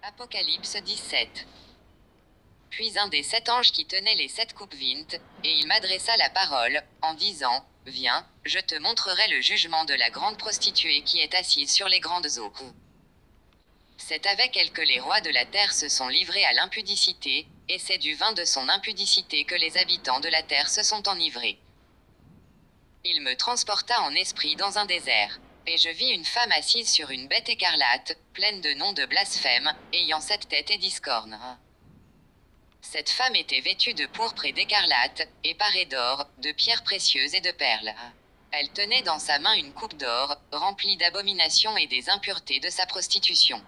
Apocalypse 17. Puis un des 7 anges qui tenaient les 7 coupes vint, et il m'adressa la parole, en disant, Viens, je te montrerai le jugement de la grande prostituée qui est assise sur les grandes eaux. C'est avec elle que les rois de la terre se sont livrés à l'impudicité, et c'est du vin de son impudicité que les habitants de la terre se sont enivrés. Il me transporta en esprit dans un désert. Et je vis une femme assise sur une bête écarlate, pleine de noms de blasphème, ayant 7 têtes et 10 cornes. Cette femme était vêtue de pourpre et d'écarlate, et parée d'or, de pierres précieuses et de perles. Elle tenait dans sa main une coupe d'or, remplie d'abominations et des impuretés de sa prostitution.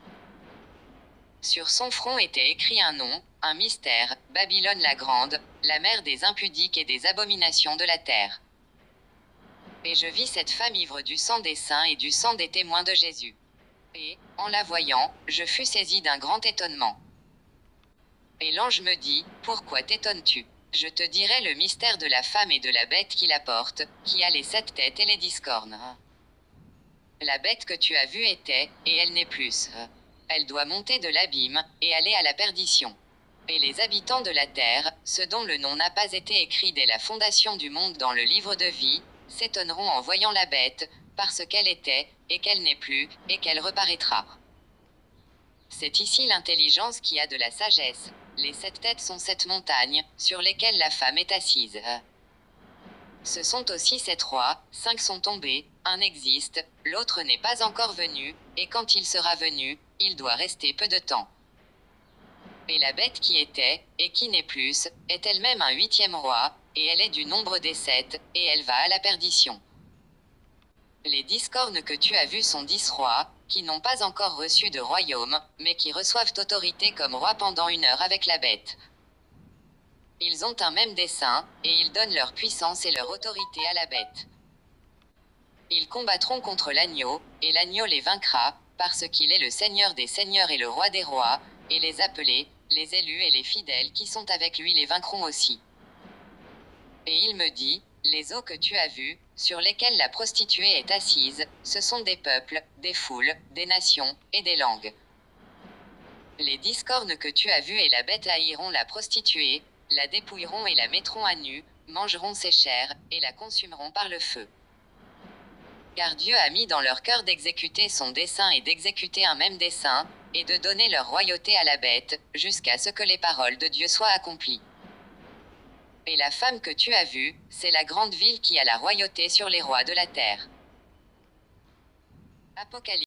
Sur son front était écrit un nom, un mystère, Babylone la grande, la mère des impudiques et des abominations de la terre. Et je vis cette femme ivre du sang des saints et du sang des témoins de Jésus. Et, en la voyant, je fus saisi d'un grand étonnement. Et l'ange me dit, Pourquoi t'étonnes-tu? Je te dirai le mystère de la femme et de la bête qui la porte, qui a les 7 têtes et les 10 cornes. La bête que tu as vue était, et elle n'est plus. Elle doit monter de l'abîme, et aller à la perdition. Et les habitants de la terre, ceux dont le nom n'a pas été écrit dès la fondation du monde dans le livre de vie, s'étonneront en voyant la bête, parce qu'elle était, et qu'elle n'est plus, et qu'elle reparaîtra. C'est ici l'intelligence qui a de la sagesse. Les 7 têtes sont 7 montagnes, sur lesquelles la femme est assise. Ce sont aussi 7 rois, 5 sont tombés, un existe, l'autre n'est pas encore venu, et quand il sera venu, il doit rester peu de temps. Et la bête qui était, et qui n'est plus, est elle-même un 8e roi, et elle est du nombre des 7, et elle va à la perdition. Les 10 cornes que tu as vues sont 10 rois, qui n'ont pas encore reçu de royaume, mais qui reçoivent autorité comme rois pendant 1 heure avec la bête. Ils ont un même dessein, et ils donnent leur puissance et leur autorité à la bête. Ils combattront contre l'agneau, et l'agneau les vaincra, parce qu'il est le Seigneur des seigneurs et le Roi des rois, et les appelés, les élus et les fidèles qui sont avec lui les vaincront aussi. Et il me dit, les eaux que tu as vues, sur lesquelles la prostituée est assise, ce sont des peuples, des foules, des nations, et des langues. Les 10 cornes que tu as vues et la bête haïront la prostituée, la dépouilleront et la mettront à nu, mangeront ses chairs, et la consumeront par le feu. Car Dieu a mis dans leur cœur d'exécuter son dessein et d'exécuter un même dessein, et de donner leur royauté à la bête, jusqu'à ce que les paroles de Dieu soient accomplies. Et la femme que tu as vue, c'est la grande ville qui a la royauté sur les rois de la terre. Apocalypse.